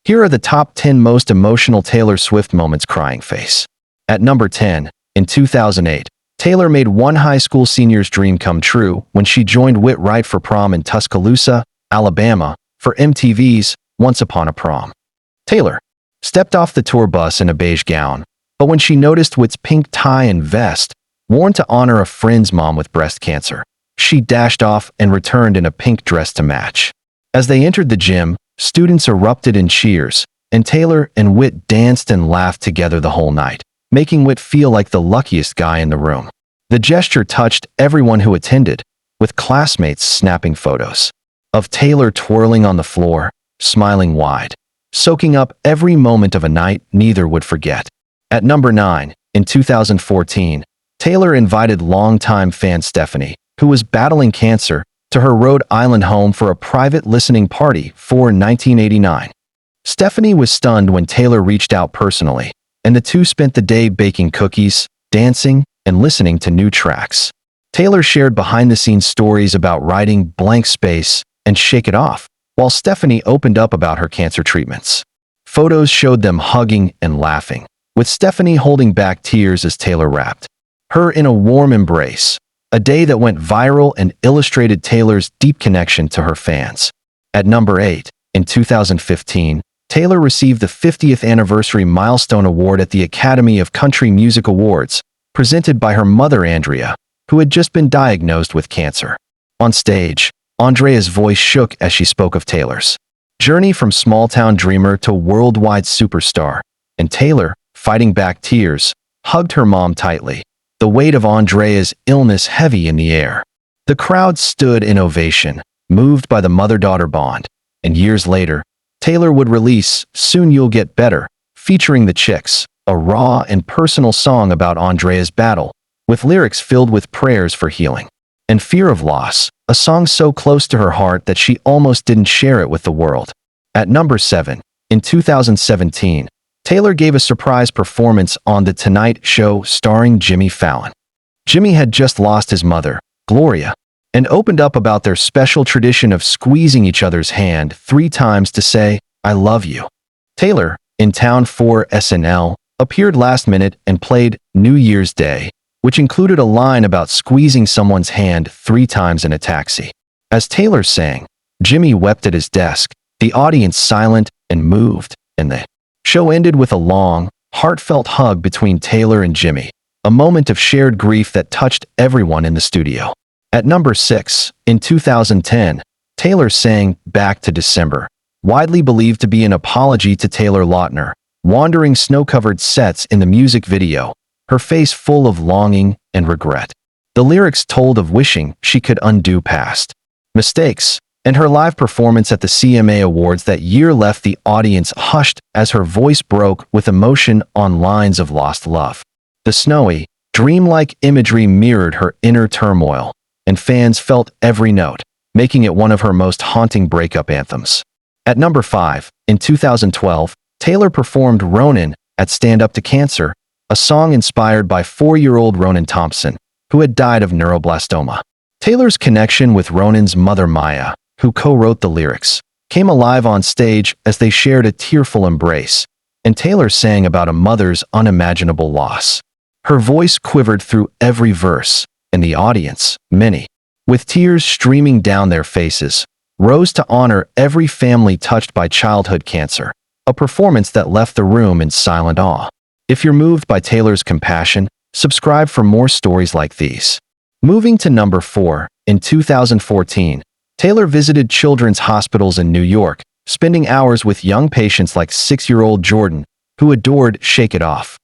Here are the top 10 most emotional Taylor Swift moments. Crying face. At number 10, in 2008, Taylor made one high school senior's dream come true when she joined Whit Wright for prom in Tuscaloosa, Alabama, for MTV's Once Upon a Prom. Taylor stepped off the tour bus in a beige gown, but when she noticed Whit's pink tie and vest, worn to honor a friend's mom with breast cancer, she dashed off and returned in a pink dress to match. As they entered the gym, students erupted in cheers, and Taylor and Whit danced and laughed together the whole night, making Whit feel like the luckiest guy in the room. The gesture touched everyone who attended, with classmates snapping photos of Taylor twirling on the floor, smiling wide, soaking up every moment of a night neither would forget. At number 9, in 2014, Taylor invited longtime fan Stephanie, who was battling cancer, to her Rhode Island home for a private listening party for 1989. Stephanie was stunned when Taylor reached out personally, and the two spent the day baking cookies, dancing, and listening to new tracks. Taylor shared behind-the-scenes stories about writing Blank Space and Shake It Off, while Stephanie opened up about her cancer treatments. Photos showed them hugging and laughing, with Stephanie holding back tears as Taylor wrapped her in a warm embrace, a day that went viral and illustrated Taylor's deep connection to her fans. At number 8, in 2015, Taylor received the 50th Anniversary Milestone Award at the Academy of Country Music Awards, presented by her mother Andrea, who had just been diagnosed with cancer. On stage, Andrea's voice shook as she spoke of Taylor's journey from small-town dreamer to worldwide superstar, and Taylor, fighting back tears, hugged her mom tightly, the weight of Andrea's illness heavy in the air. The crowd stood in ovation, moved by the mother-daughter bond, and years later, Taylor would release Soon You'll Get Better, featuring the Chicks, a raw and personal song about Andrea's battle, with lyrics filled with prayers for healing and fear of loss, a song so close to her heart that she almost didn't share it with the world. At number 7, in 2017, Taylor gave a surprise performance on The Tonight Show starring Jimmy Fallon. Jimmy had just lost his mother, Gloria, and opened up about their special tradition of squeezing each other's hand 3 times to say, "I love you." Taylor, in town for SNL, appeared last minute and played New Year's Day, which included a line about squeezing someone's hand 3 times in a taxi. As Taylor sang, Jimmy wept at his desk, the audience silent and moved, and the show ended with a long, heartfelt hug between Taylor and Jimmy, a moment of shared grief that touched everyone in the studio. At number 6, in 2010, Taylor sang Back to December, widely believed to be an apology to Taylor Lautner, wandering snow-covered sets in the music video, her face full of longing and regret. The lyrics told of wishing she could undo past mistakes, and her live performance at the CMA Awards that year left the audience hushed as her voice broke with emotion on lines of lost love. The snowy, dreamlike imagery mirrored her inner turmoil, and fans felt every note, making it one of her most haunting breakup anthems. At number 5, in 2012, Taylor performed Ronan at Stand Up to Cancer, a song inspired by 4-year-old Ronan Thompson, who had died of neuroblastoma. Taylor's connection with Ronan's mother Maya, who co-wrote the lyrics, came alive on stage as they shared a tearful embrace, and Taylor sang about a mother's unimaginable loss. Her voice quivered through every verse, and the audience, many, with tears streaming down their faces, rose to honor every family touched by childhood cancer, a performance that left the room in silent awe. If you're moved by Taylor's compassion, subscribe for more stories like these. Moving to number 4, in 2014, Taylor visited children's hospitals in New York, spending hours with young patients like 6-year-old Jordan, who adored Shake It Off.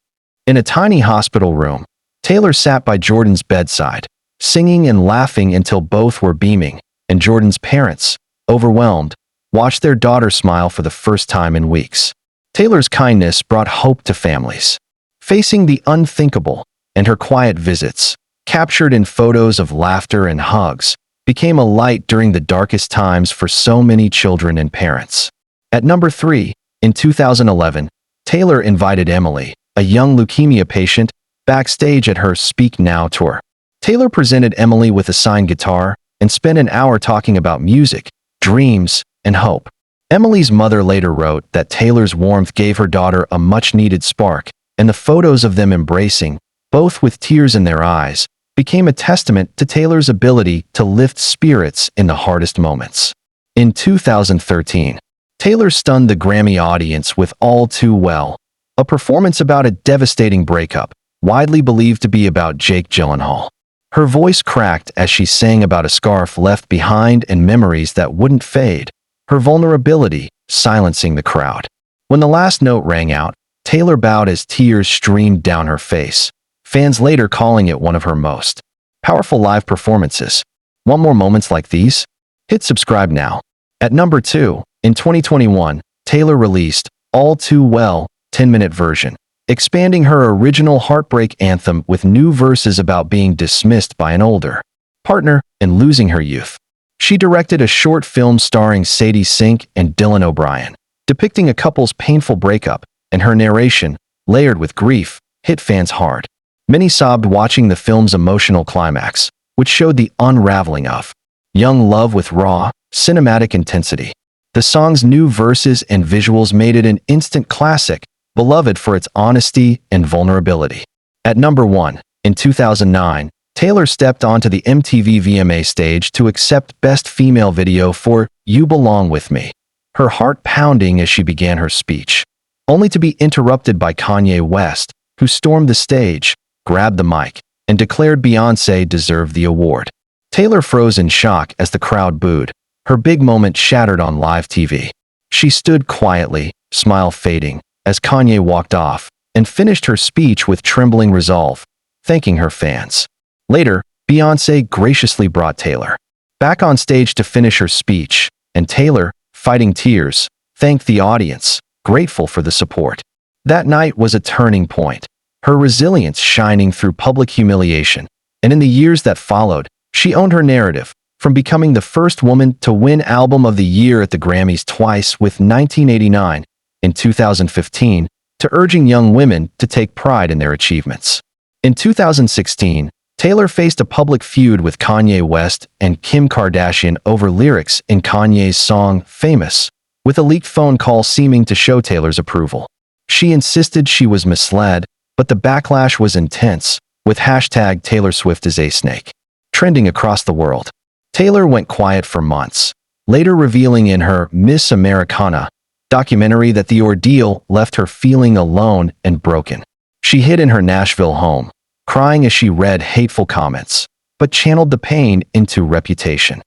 In a tiny hospital room, Taylor sat by Jordan's bedside, singing and laughing until both were beaming, and Jordan's parents, overwhelmed, watched their daughter smile for the first time in weeks. Taylor's kindness brought hope to families facing the unthinkable, and her quiet visits, captured in photos of laughter and hugs, became a light during the darkest times for so many children and parents. At number 3, in 2011, Taylor invited Emily, a young leukemia patient, backstage at her Speak Now tour. Taylor presented Emily with a signed guitar and spent an hour talking about music, dreams, and hope. Emily's mother later wrote that Taylor's warmth gave her daughter a much-needed spark, and the photos of them embracing, both with tears in their eyes, became a testament to Taylor's ability to lift spirits in the hardest moments. In 2013, Taylor stunned the Grammy audience with All Too Well, a performance about a devastating breakup, widely believed to be about Jake Gyllenhaal. Her voice cracked as she sang about a scarf left behind and memories that wouldn't fade, her vulnerability silencing the crowd. When the last note rang out, Taylor bowed as tears streamed down her face, fans later calling it one of her most powerful live performances. Want more moments like these? Hit subscribe now. At number 2, in 2021, Taylor released All Too Well 10-minute version, expanding her original heartbreak anthem with new verses about being dismissed by an older partner and losing her youth. She directed a short film starring Sadie Sink and Dylan O'Brien, depicting a couple's painful breakup, and her narration, layered with grief, hit fans hard. Many sobbed watching the film's emotional climax, which showed the unraveling of young love with raw, cinematic intensity. The song's new verses and visuals made it an instant classic, beloved for its honesty and vulnerability. At number 1, in 2009, Taylor stepped onto the MTV VMA stage to accept Best Female Video for You Belong With Me, her heart pounding as she began her speech, only to be interrupted by Kanye West, who stormed the stage, grabbed the mic, and declared Beyoncé deserved the award. Taylor froze in shock as the crowd booed, her big moment shattered on live TV. She stood quietly, smile fading, as Kanye walked off, and finished her speech with trembling resolve, thanking her fans. Later, Beyoncé graciously brought Taylor back on stage to finish her speech, and Taylor, fighting tears, thanked the audience, grateful for the support. That night was a turning point, her resilience shining through public humiliation, and in the years that followed, she owned her narrative, from becoming the first woman to win Album of the Year at the Grammys twice with 1989 in 2015, to urging young women to take pride in their achievements. In 2016, Taylor faced a public feud with Kanye West and Kim Kardashian over lyrics in Kanye's song Famous, with a leaked phone call seeming to show Taylor's approval. She insisted she was misled, but the backlash was intense, with hashtag Taylor Swift is a snake trending across the world. Taylor went quiet for months, later revealing in her Miss Americana documentary that the ordeal left her feeling alone and broken. She hid in her Nashville home, crying as she read hateful comments, but channeled the pain into Reputation.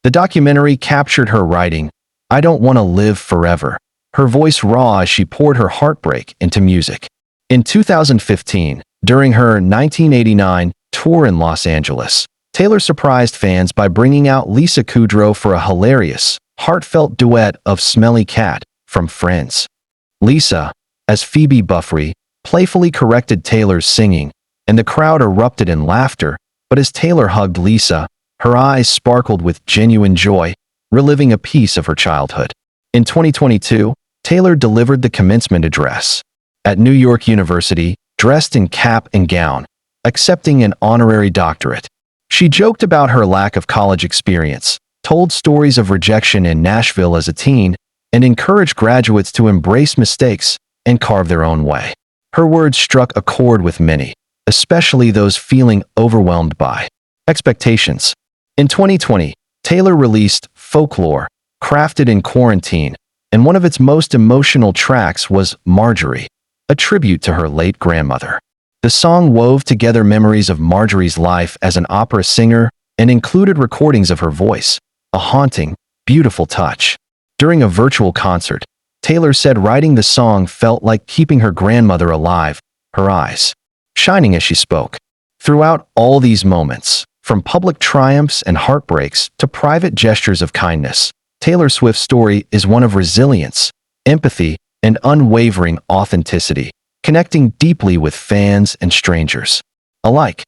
The documentary captured her writing, "I don't want to live forever," her voice raw as she poured her heartbreak into music. In 2015, during her 1989 tour in Los Angeles, Taylor surprised fans by bringing out Lisa Kudrow for a hilarious, heartfelt duet of Smelly Cat from Friends. Lisa, as Phoebe Buffrey, playfully corrected Taylor's singing, and the crowd erupted in laughter, but as Taylor hugged Lisa, her eyes sparkled with genuine joy, reliving a piece of her childhood. In 2022, Taylor delivered the commencement address at New York University, dressed in cap and gown, accepting an honorary doctorate. She joked about her lack of college experience, told stories of rejection in Nashville as a teen, and encouraged graduates to embrace mistakes and carve their own way. Her words struck a chord with many, especially those feeling overwhelmed by expectations. In 2020, Taylor released Folklore, crafted in quarantine, and one of its most emotional tracks was Marjorie, a tribute to her late grandmother. The song wove together memories of Marjorie's life as an opera singer and included recordings of her voice, a haunting, beautiful touch. During a virtual concert, Taylor said writing the song felt like keeping her grandmother alive, her eyes shining as she spoke. Throughout all these moments, from public triumphs and heartbreaks to private gestures of kindness, Taylor Swift's story is one of resilience, empathy, and unwavering authenticity, connecting deeply with fans and strangers alike.